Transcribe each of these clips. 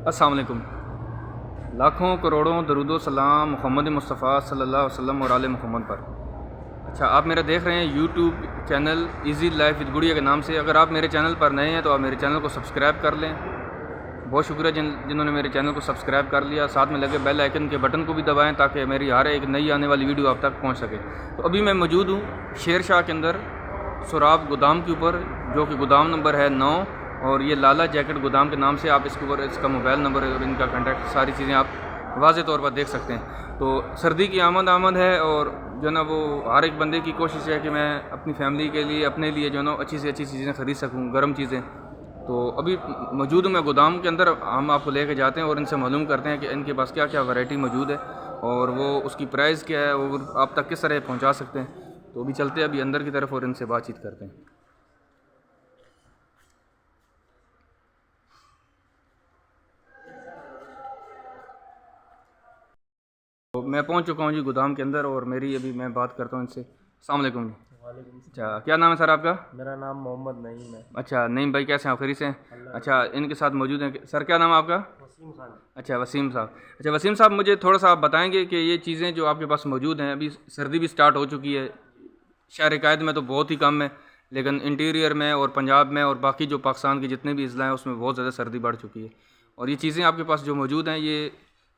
अस्सलाम वालेकुम। लाखों करोड़ों दरूदो सलाम मोहम्मद मुस्तफ़ा सल्लल्लाहु अलैहि वसल्लम और आले मोहम्मद पर। अच्छा, आप मेरा देख रहे हैं YouTube channel easy life with गुड़िया के नाम से। अगर आप मेरे चैनल पर नए हैं तो आप मेरे चैनल को सब्सक्राइब कर लें। बहुत शुक्रिया जिन्होंने मेरे चैनल को सब्सक्राइब कर लिया। साथ में लगे बेल आइकन के बटन को भी दबाएं ताकि मेरी हर एक नई आने वाली वीडियो आप तक पहुंच सके। तो अभी मैं मौजूद हूँ शेर शाह के अंदर सुराब गोदाम के ऊपर, जो कि गोदाम नंबर है 9, और ये लाला जैकेट गोदाम के नाम से आप इसके ऊपर इसका मोबाइल नंबर और इनका कॉन्टैक्ट सारी चीज़ें आप वाज़े तौर पर देख सकते हैं। तो सर्दी की आमद है और जो है ना वो हर एक बंदे की कोशिश है कि मैं अपनी फैमिली के लिए, अपने लिए जो है ना अच्छी से अच्छी चीज़ें ख़रीद सकूँ, गर्म चीज़ें। तो अभी मौजूद हूँ मैं गोदाम के अंदर। हम आपको लेके जाते हैं और इनसे मालूम करते हैं कि इनके पास क्या क्या वैरायटी मौजूद है और वो उसकी प्राइस क्या है और आप तक किस तरह पहुँचा सकते हैं। तो अभी चलते हैं अभी अंदर की तरफ और इनसे बातचीत करते हैं। तो मैं पहुंच चुका हूं जी गोदाम के अंदर और मेरी अभी मैं बात करता हूं इनसे। अस्सलाम वालेकुम जी। वालेकुम सलाम। अच्छा, क्या नाम है सर आपका? मेरा नाम मोहम्मद नईम है। अच्छा नईम भाई, कैसे हैं आप? खैरियत से हैं? अच्छा, इनके साथ मौजूद हैं सर, क्या नाम है आपका? वसीम खान। अच्छा वसीम साहब। अच्छा वसीम साहब, मुझे थोड़ा सा आप बताएंगे कि ये चीज़ें जो आपके पास मौजूद हैं, अभी सर्दी भी स्टार्ट हो चुकी है, शहर कायद में तो बहुत ही कम है, लेकिन इंटीरियर में और पंजाब में और बाकी जो पाकिस्तान के जितने भी अजला हैं उसमें बहुत ज़्यादा सर्दी बढ़ चुकी है। और ये चीज़ें आपके पास जो मौजूद हैं ये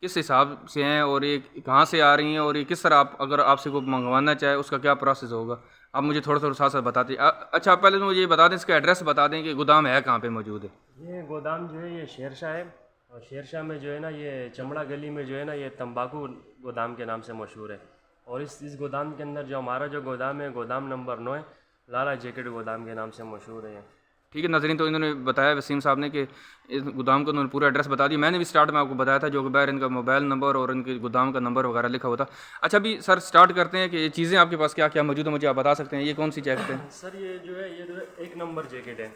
किस हिसाब से हैं और ये कहाँ से आ रही हैं और ये किस तरह आप अगर आपसे कोई मंगवाना चाहे उसका क्या प्रोसेस होगा, आप मुझे थोड़ा थोड़ा साथ साथ बताते। अच्छा, पहले तो मुझे ये बता दें, इसका एड्रेस बता दें कि गोदाम है कहाँ पे मौजूद है। ये गोदाम जो है ये शेरशाह है, और शेरशाह में जो है ना ये चमड़ा गली में जो है ना ये तंबाकू गोदाम के नाम से मशहूर है। और इस गोदाम के अंदर जो हमारा जो गोदाम है, गोदाम नंबर 9 है, लाला जैकेट गोदाम के नाम से मशहूर है। ठीक है नाज़रीन, तो इन्होंने बताया वसीम साहब ने कि इस गोदाम का उन्होंने पूरा एड्रेस बता दिया। मैंने भी स्टार्ट में आपको बताया था जो कि बाहर इनका मोबाइल नंबर और इनके गोदाम का नंबर वगैरह लिखा हुआ था। अच्छा, अभी सर स्टार्ट करते हैं कि ये चीज़ें आपके पास क्या क्या मौजूद है, मुझे आप बता सकते हैं। ये कौन सी जैकेट है? सर ये जो है एक नंबर जैकेट है।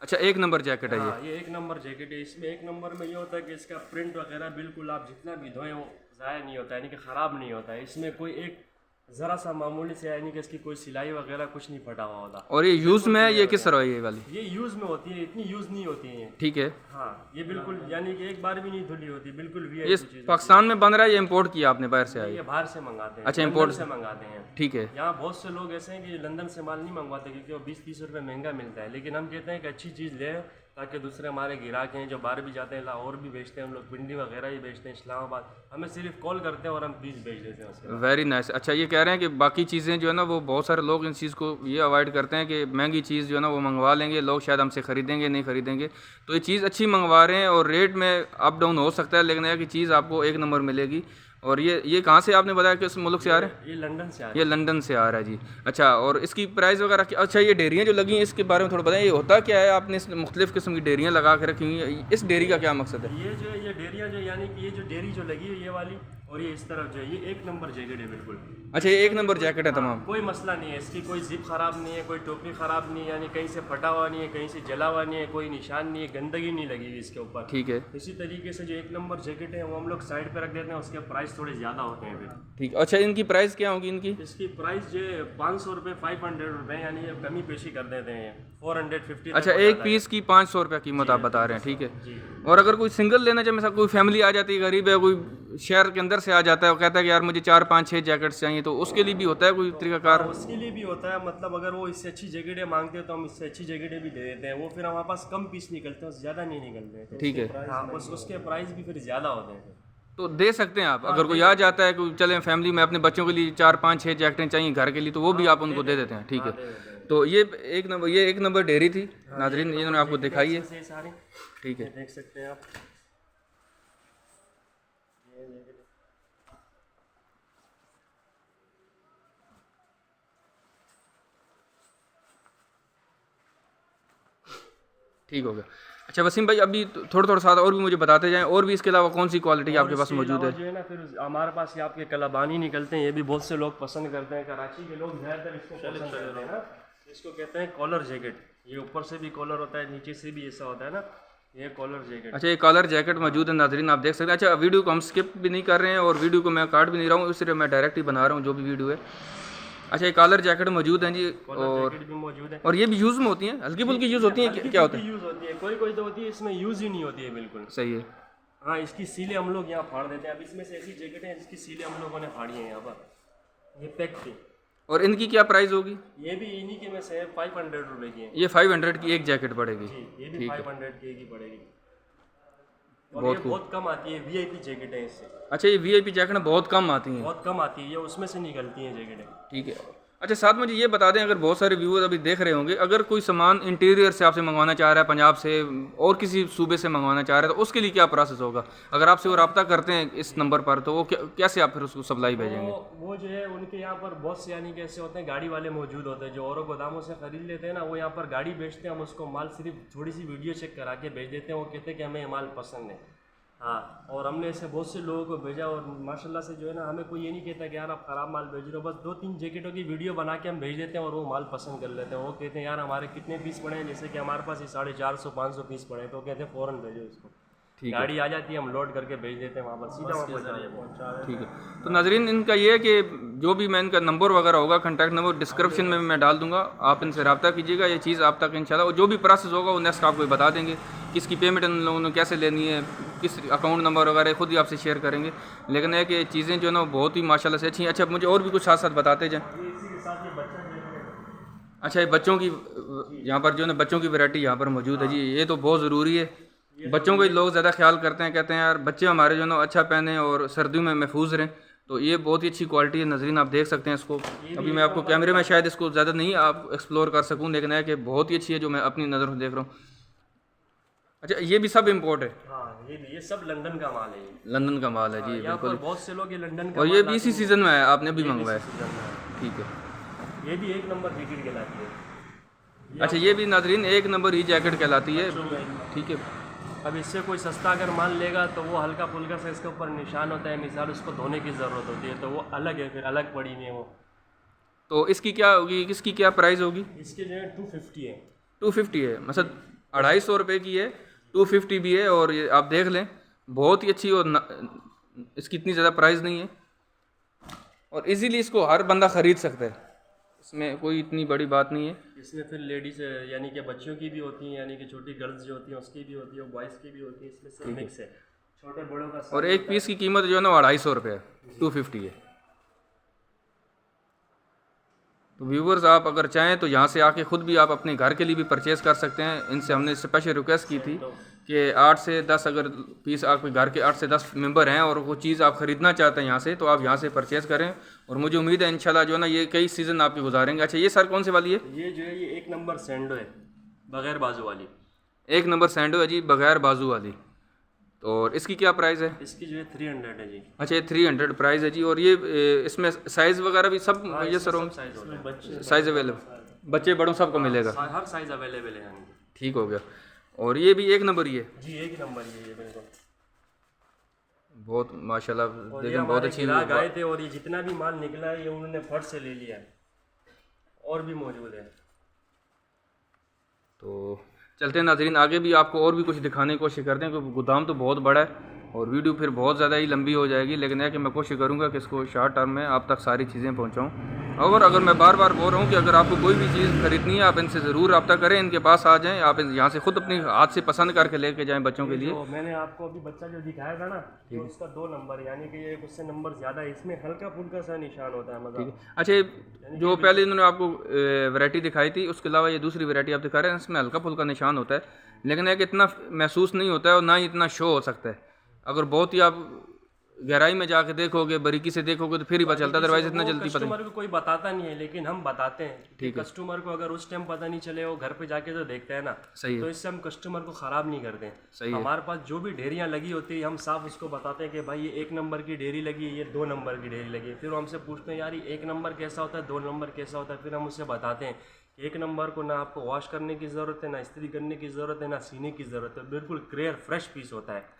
अच्छा, एक नंबर जैकेट है हाँ, ये एक नंबर जैकेट है। इसमें एक नंबर में ये होता है कि इसका प्रिंट वगैरह बिल्कुल आप जितना भी धोएं वो ज़ाया नहीं होता है, यानी कि ख़राब नहीं होता है। इसमें कोई एक ज़रा सा मामूली से यानी कि इसकी कोई सिलाई वगैरह कुछ नहीं फटा हुआ होता। और ये यूज़ में है, ये किस तरह है ये वाली? ये यूज़ में होती है, इतनी यूज़ नहीं होती है ये। ठीक है। हाँ, ये बिल्कुल यानी कि एक बार भी नहीं धुली होती, बिल्कुल ये वीआईपी चीज़। पाकिस्तान में बन रहा है, ये इम्पोर्ट किया आपने बाहर से? ये बाहर से मंगाते हैं। अच्छा, लंदन import से मंगाते हैं। ठीक है। यहाँ बहुत से लोग ऐसे हैं कि लंदन से माल नहीं मंगवाते क्योंकि वो 20-30 रुपये महंगा मिलता है, लेकिन हम कहते हैं कि अच्छी चीज़ लें ताकि दूसरे हमारे ग्राहक हैं जो बाहर भी जाते हैं, लाहौर भी बेचते हैं हम लोग, पिंडी वगैरह भी बेचते हैं, इस्लामाबाद, हमें सिर्फ कॉल करते हैं और हम पीस बेच देते हैं उसके। Very nice. अच्छा, ये कह रहे हैं कि बाकी चीज़ें जो है ना वो बहुत सारे लोग इस चीज़ को ये अवॉइड करते हैं कि महंगी चीज़ जो है ना वो मंगवा लेंगे, लोग शायद हमसे ख़रीदेंगे नहीं ख़रीदेंगे। तो ये चीज़ अच्छी मंगवा रहे हैं और रेट में अप डाउन हो सकता है, लेकिन यह कि चीज़ आपको एक नंबर मिलेगी। और ये कहाँ से आपने बताया किस मुल्क से आ रहे हैं? ये लंदन से आ रहा ये लंदन से आ रहा है जी। अच्छा, और इसकी प्राइस वगैरह अच्छा, ये डेयरियाँ जो लगी हैं इसके बारे में थोड़ा बताएं, ये होता क्या है? आपने इस मुख्तलिफ़ किस्म की डेयरियाँ लगा के रखी हुई हैं, इस डेयरी का क्या मकसद है? ये जो है ये डेयरियाँ जो यानी कि ये जो डेयरी जो लगी है ये वाली, और ये इस तरफ जो है ये एक नंबर जैकेट है बिल्कुल। अच्छा, ये एक नंबर जैकेट है तमाम? कोई मसला नहीं है, इसकी कोई जिप ख़राब नहीं है, कोई टोपी ख़राब नहीं है, यानी कहीं से फटा हुआ नहीं है, कहीं से जला हुआ नहीं है, कोई निशान नहीं है, गंदगी नहीं लगी हुई इसके ऊपर। ठीक है। इसी तरीके से जो एक नंबर जैकेट है वो हम लोग साइड पे रख देते हैं, उसके प्राइस थोड़े ज़्यादा होते हैं फिर। ठीक। अच्छा, इनकी प्राइस क्या होगी इनकी? इसकी प्राइस जो है 500 रुपये, 500 रुपये, यानी ये कमी पेशी कर देते हैं 450। अच्छा, एक पीस की 500 रुपये कीमत आप बता रहे हैं, ठीक है। जी। और अगर कोई सिंगल लेना चाहे, mesela कोई फैमिली आ जाती है, गरीब है, कोई शहर के अंदर से आ जाता है, वो कहता है कि यार मुझे 4 5 6 जैकेट्स चाहिए, तो उसके लिए भी होता है कोई तरीकाकार? उसके लिए भी होता है, मतलब अगर वो इससे अच्छी जैकेटें मांगते हैं तो हम इससे अच्छी जैकेटें भी दे देते हैं। वो फिर हमारे पास कम पीस निकलते हैं, ज़्यादा नहीं निकलते हैं। ठीक है। हाँ, उसके प्राइस भी फिर ज़्यादा होते हैं। तो दे सकते हैं आप, अगर कोई आ जाता है, कोई चले फैमिली में अपने बच्चों के लिए 4 5 6 जैकेटें चाहिए घर के लिए, तो वो भी आप उनको दे देते हैं, ठीक है। तो ये एक नंबर डेयरी थी नाजरीन, इन्होंने आपको दिखाई है, सारी ठीक है। देख सकते हैं आप। ठीक हो गया। अच्छा वसीम भाई, अभी थोड़ा थोड़ा साथ और भी मुझे बताते जाएं, और भी इसके अलावा कौन सी क्वालिटी आपके पास मौजूद है? जो है ना फिर हमारे पास ये आपके कलाबानी निकलते हैं, ये भी बहुत से लोग पसंद करते हैं। कराची के लोग ज़्यादातर इसको पसंद करते हैं ना। इसको कहते हैं कॉलर जैकेट। ये ऊपर से भी कॉलर होता है, नीचे से भी ऐसा होता है ना, ये कॉलर जैकेट। अच्छा, ये कॉलर जैकेट मौजूद है नाजरीन, आप देख सकते हैं। अच्छा, वीडियो को हम स्किप भी नहीं कर रहे हैं और वीडियो को मैं काट भी नहीं रहा हूँ, इसलिए मैं डायरेक्ट ही बना रहा हूँ जो भी वीडियो है। अच्छा, ये कॉलर जैकेट मौजूद हैं जी, कॉलर जैकेट भी मौजूद है। और ये भी यूज़ में होती हैं, हल्की फुल्की यूज़ होती हैं, क्या होता है? यूज़ होती है, कोई कोई तो होती है इसमें यूज़ ही नहीं होती है बिल्कुल। सही है। हाँ, इसकी सीलें हम लोग यहाँ फाड़ देते हैं। अब इसमें से ऐसी जैकेट है जिसकी सीलें हम लोगों ने फाड़ी हैं यहाँ पर, ये पैक थी। और इनकी क्या प्राइस होगी? ये भी इन्हीं के में से 500 रुपये की है ये 500 की एक जैकेट पड़ेगी जी, ये भी 500 की पड़ेगी। और बहुत ये खूब। बहुत कम आती है, वीआईपी जैकेट है इससे, अच्छा, ये वीआईपी जैकेट बहुत कम आती हैं। बहुत कम आती है, ये उसमें से निकलती हैं जैकेटें। ठीक है। अच्छा, साथ में मुझे ये बता दें, अगर बहुत सारे व्यूअर अभी देख रहे होंगे, अगर कोई सामान इंटीरियर से आपसे मंगवाना चाह रहा है, पंजाब से और किसी सूबे से मंगवाना चाह रहा है, तो उसके लिए क्या प्रोसेस होगा? अगर आपसे वो रब्ता करते हैं इस नंबर पर, तो वो कैसे आप फिर उसको सप्लाई भेजेंगे? वो जो है उनके यहाँ पर बहुत से यानी कि ऐसे होते हैं, गाड़ी वाले मौजूद होते हैं जो औरों गोदामों से खरीद लेते हैं ना, वो यहाँ पर गाड़ी बेचते हैं। हम उसको माल सिर्फ थोड़ी सी वीडियो चेक करा के भेज देते हैं, वो कहते हैं कि हमें ये माल पसंद है। हाँ, और हमने ऐसे बहुत से लोगों को भेजा, और माशाल्लाह से जो है ना, हमें कोई ये नहीं कहता कि यार आप ख़राब माल भेज रहे हो। बस 2-3 जैकेटों की वीडियो बना के हम भेज देते हैं और वो माल पसंद कर लेते हैं। वो कहते हैं यार हमारे कितने पीस पड़े हैं, जैसे कि हमारे पास ये 450-500 पीस पड़े हैं, तो कहते हैं फ़ौरन भेजो इसको। गाड़ी आ जाती है, हम लोड करके भेज देते हैं वहाँ पर, सीधा वहाँ पहुँचा। ठीक है। तो नाजरीन, इनका ये है कि जो भी मैं इनका नंबर वगैरह होगा, कॉन्टैक्ट नंबर डिस्क्रिप्शन में मैं डाल दूंगा, आप इनसे रब्ता कीजिएगा। ये चीज़ आप तक इंशाल्लाह, और जो भी प्रोसेस होगा वो नेक्स्ट आपको बता देंगे, किसकी पेमेंट इन लोगों ने कैसे लेनी है, किस अकाउंट नंबर वगैरह खुद ही आपसे शेयर करेंगे। लेकिन है कि चीज़ें जो है ना बहुत ही माशाल्लाह से अच्छी हैं। अच्छा, मुझे और भी कुछ साथ साथ बताते जाएँ। इसी के साथ ये बच्चा जो है, अच्छा, ये बच्चों की यहाँ पर जो है ना बच्चों की वैरायटी यहाँ पर मौजूद है जी, ये तो बहुत ज़रूरी है। बच्चों को ही लोग ज़्यादा ख्याल करते हैं, कहते हैं यार बच्चे हमारे जो है ना अच्छा पहने और सर्दियों में महफूज रहें। तो ये बहुत ही अच्छी क्वालिटी है नाज़रीन, आप देख सकते हैं इसको। अभी मैं आपको कैमरे में शायद इसको ज़्यादा नहीं आप एक्सप्लोर कर सकूँ, लेकिन है कि बहुत ही अच्छी है जो मैं अपनी नज़र में देख रहा हूँ। अच्छा, ये भी सब इम्पोर्ट है? हाँ, ये सब लंदन का माल है। ये लंदन का माल है जी, यहाँ पर बिल्कुल। बहुत से लोग ये लंदन का और ये भी इसी सीज़न में है, आपने भी मंगवाया? ठीक है। ये भी 1 नंबर जैकेट कहलाती है। अच्छा, ये भी नाज़रीन 1 नंबर ही जैकेट कहलाती है। ठीक है। अब इससे कोई सस्ता अगर माल लेगा तो वो हल्का फुल्का सा इसके ऊपर निशान होता है, मिसाल उसको धोने की ज़रूरत होती है, तो वो अलग है, फिर अलग पड़ी हुई है वो। तो इसकी क्या होगी, इसकी क्या प्राइस होगी? इसके जो है 250 है। 250 है, मतलब 250 रुपये की है, 250 भी है। और ये आप देख लें बहुत ही अच्छी, और इसकी इतनी ज़्यादा प्राइस नहीं है, और इजीली इसको हर बंदा ख़रीद सकता है, इसमें कोई इतनी बड़ी बात नहीं है। इसमें फिर लेडीज़ यानी कि बच्चियों की भी होती हैं, यानी कि छोटी गर्ल्स जो होती हैं उसकी भी होती है, और बॉयज़ की भी होती है, इसमें सब मिक्स है, छोटे बड़ों का। और एक पीस की कीमत जो है ना 250 रुपये है, 250 है। तो व्यूवर्स, आप अगर चाहें तो यहाँ से आके ख़ुद भी आप अपने घर के लिए भी परचेज़ कर सकते हैं। इनसे हमने स्पेशल रिक्वेस्ट की थी कि 8 से 10 अगर पीस आपके घर के 8 से 10 मेंबर हैं और वो चीज़ आप ख़रीदना चाहते हैं यहाँ से, तो आप यहाँ से परचेज़ करें, और मुझे उम्मीद है इंशाल्लाह जो है ना ये कई सीज़न आपके गुजारेंगे। अच्छा, ये सर कौन से वाली है? ये जो है ये 1 नंबर सैंडो है, बगैर बाजू वाली। 1 नंबर सैंडो है जी, बगैर बाजू वाली। तो और इसकी क्या प्राइस है? इसकी जो है 300 है जी। अच्छा, ये 300 प्राइस है जी। और ये इसमें साइज़ वगैरह भी सब ये सर साइज़ अवेलेबल, बच्चे बड़ों सबको मिलेगा? हर साइज़ अवेलेबल है। ठीक हो गया। और ये भी 1 नंबर ही है जी, 1 नंबर ही है बिल्कुल। बहुत माशाल्लाह, देखिए बहुत अच्छी ग्राहक आए थे, और ये जितना भी माल निकला है ये उन्होंने फट से ले लिया है, और भी मौजूद है। तो चलते हैं नाज़रीन, आगे भी आपको और भी कुछ दिखाने की कोशिश करते हैं, क्योंकि गोदाम तो बहुत बड़ा है और वीडियो फिर बहुत ज़्यादा ही लंबी हो जाएगी। लेकिन है कि मैं कोशिश करूँगा कि इसको शॉर्ट टर्म में आप तक सारी चीज़ें पहुँचाऊँ। और अगर मैं बार बार बोल रहा हूँ कि अगर आपको कोई भी चीज़ खरीदनी है, आप इनसे ज़रूर रब्ता करें, इनके पास आ जाएँ, आप यहाँ से ख़ुद अपनी हाथ से पसंद करके लेके जाएँ बच्चों के लिए। तो मैंने आपको अभी बच्चा जो दिखाया था ना, ये उसका 2 नंबर, यानी कि ये उससे नंबर ज़्यादा है, इसमें हल्का फुल्का सा निशान होता है, मतलब। अच्छा, जो पहले इन्होंने आपको वैरायटी दिखाई थी, उसके अलावा ये दूसरी वैरायटी आप दिखा रहे हैं, इसमें हल्का फुल्का निशान होता है, लेकिन है कि इतना महसूस नहीं होता है और ना ही इतना शो हो सकता है। अगर बहुत ही आप गहराई में जाके देखोगे, बारीकी से देखोगे, तो फिर ही पता चलता है, अदरवाइज इतना जल्दी पता कस्टमर को कोई बताता नहीं है, लेकिन हम बताते हैं। ठीक है। कस्टमर को अगर उस टाइम पता नहीं चले, वो घर पे जाके तो देखते हैं ना, सही तो है, इससे हम कस्टमर को ख़राब नहीं करते। सही है। हमारे पास जो भी ढेरियाँ लगी होती है, हम साफ उसको बताते हैं कि भाई ये 1 नंबर की ढेरी लगी है, ये 2 नंबर की ढेरी लगी है। फिर वो हमसे पूछते हैं यार ये 1 नंबर कैसा होता है, 2 नंबर कैसा होता है। फिर हम उससे बताते हैं कि 1 नंबर को ना आपको वॉश करने की ज़रूरत है, ना इस्त्री करने की ज़रूरत है, ना सीने की ज़रूरत है, बिल्कुल क्लियर फ्रेश पीस होता है।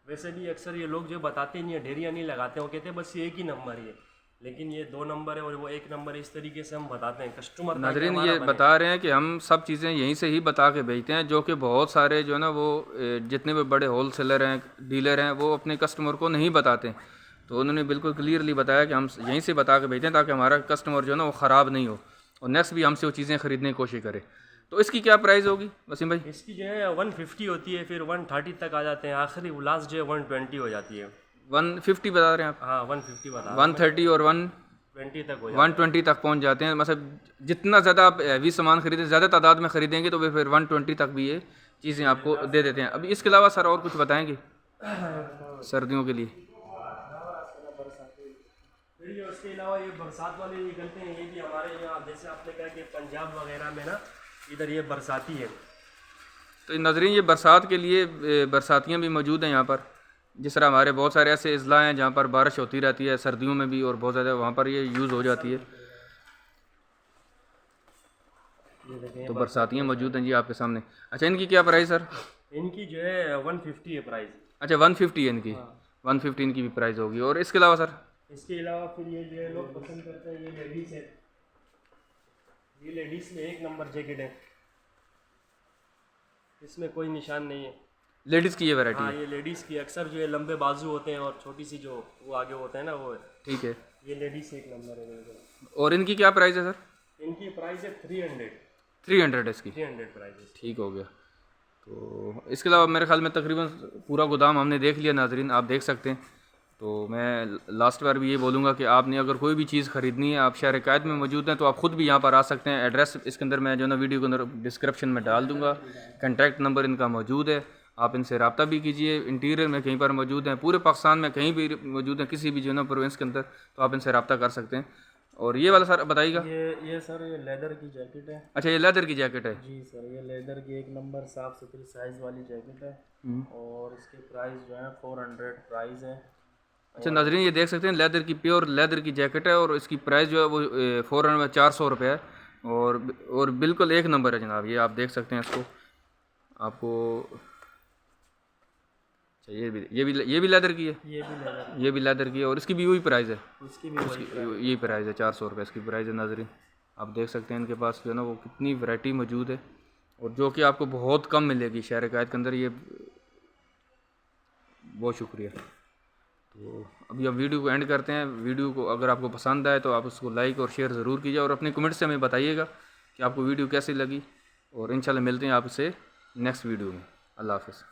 वैसे भी अक्सर ये लोग जो बताते नहीं है, ढेरियाँ नहीं लगाते, वो कहते हैं बस ये 1 ही नंबर है, लेकिन ये 2 नंबर है और वो 1 नंबर है। इस तरीके से हम बताते हैं कस्टमर। नाज़रीन, ये बता रहे हैं कि हम सब चीज़ें यहीं से ही बता के भेजते हैं, जो कि बहुत सारे जो है ना वो जितने भी बड़े होल सेलर हैं, डीलर हैं, वो अपने कस्टमर को नहीं बताते। तो उन्होंने बिल्कुल क्लियरली बताया कि हम यहीं से बता के भेजें ताकि हमारा कस्टमर जो है ना वो ख़राब नहीं हो और नेक्स्ट भी हमसे वो चीज़ें ख़रीदने की कोशिश करे। तो इसकी क्या प्राइस होगी वसीम भाई? इसकी जो है 150 होती है, फिर 130 तक आ जाते हैं, आखिरी लास्ट जो है 120 हो जाती है। 150 बता रहे हैं आप? हाँ 150 बता 130 और 20 तक हो जाता 120 तक पहुंच जाते हैं। मतलब जितना ज़्यादा आप हैवी सामान खरीदें, ज़्यादा तादाद में ख़रीदेंगे तो फिर 120 तक भी ये चीज़ें आपको दे देते हैं। अभी इसके अलावा सर और कुछ बताएंगे सर्दियों के लिए? फिर ये उसके अलावा ये बरसात वाले निकलते हैं, ये भी हमारे यहाँ, जैसे आपने कहा कि पंजाब वगैरह में ना इधर ये बरसाती है। तो नाज़रीन ये बरसात के लिए बरसातियाँ भी मौजूद हैं यहाँ पर। जिस तरह हमारे बहुत सारे ऐसे अज़ला हैं जहाँ पर बारिश होती रहती है सर्दियों में भी और बहुत ज़्यादा वहाँ पर ये यूज़ हो जाती है। ये देखें तो बरसातियाँ मौजूद हैं जी आपके सामने। अच्छा इनकी क्या प्राइस सर? इनकी जो है 150 है प्राइस। अच्छा 150 है इनकी। 150 इनकी भी प्राइस होगी। और इसके अलावा सर? इसके अलावा फिर ये जो है लोग पसंद करते हैं, ये लेडीज़ है, ये लेडीज़ में 1 नंबर जैकेट है, इसमें कोई निशान नहीं है। लेडीज़ की ये वैरायटी हाँ है? ये लेडीज़ की, अक्सर जो है लंबे बाजू होते हैं और छोटी सी जो वो आगे होते हैं ना, वो है। ठीक है। ये लेडीज़ 1 नंबर है बिल्कुल। और इनकी क्या प्राइस है सर? इनकी प्राइस है 300 300 इसकी। 300 प्राइस है। ठीक हो गया। तो इसके अलावा मेरे ख्याल में तकरीबन पूरा गोदाम हमने देख लिया नाजरीन, आप देख सकते हैं। तो मैं लास्ट बार भी ये बोलूँगा कि आपने अगर कोई भी चीज़ ख़रीदनी है, आप शहर कायद में मौजूद हैं तो आप ख़ुद भी यहाँ पर आ सकते हैं। एड्रेस इसके अंदर मैं जो ना वीडियो के अंदर डिस्क्रिप्शन में डाल दूँगा। कॉन्टैक्ट नंबर इनका मौजूद है, आप इनसे रब्ता भी कीजिए। इंटीरियर में कहीं पर मौजूद हैं, पूरे पाकिस्तान में कहीं भी मौजूद हैं, किसी भी जो ना प्रोविंस के अंदर, तो आप इनसे रब्ता कर सकते हैं। और ये वाला सर बताइएगा। ये सर ये लेदर की जैकेट है। अच्छा ये लेदर की जैकेट है? जी सर, ये लेदर की 1 नंबर साफ़ सुथरी साइज़ वाली जैकेट है और इसके प्राइस जो है 400 प्राइस है। अच्छा नाजरीन ये देख सकते हैं लेदर की, प्योर लेदर की जैकेट है और इसकी प्राइस जो है वो 400 रुपये है और बिल्कुल 1 नंबर है जनाब। ये आप देख सकते हैं इसको आपको। अच्छा ये भी लेदर की है? ये भी लेदर की है और इसकी भी वही प्राइस है? इसकी भी यही प्राइस है, 400 रुपये इसकी प्राइस है नाजरीन। आप देख सकते हैं इनके पास जो है ना वो कितनी वैरायटी मौजूद है और जो कि आपको बहुत कम मिलेगी शहर कायद के अंदर। ये बहुत शुक्रिया। तो अभी अब वीडियो को एंड करते हैं। वीडियो को अगर आपको पसंद आए तो आप उसको लाइक और शेयर ज़रूर कीजिए और अपने कमेंट से हमें बताइएगा कि आपको वीडियो कैसी लगी। और इंशाल्लाह मिलते हैं आपसे नेक्स्ट वीडियो में। अल्लाह हाफ़िज़।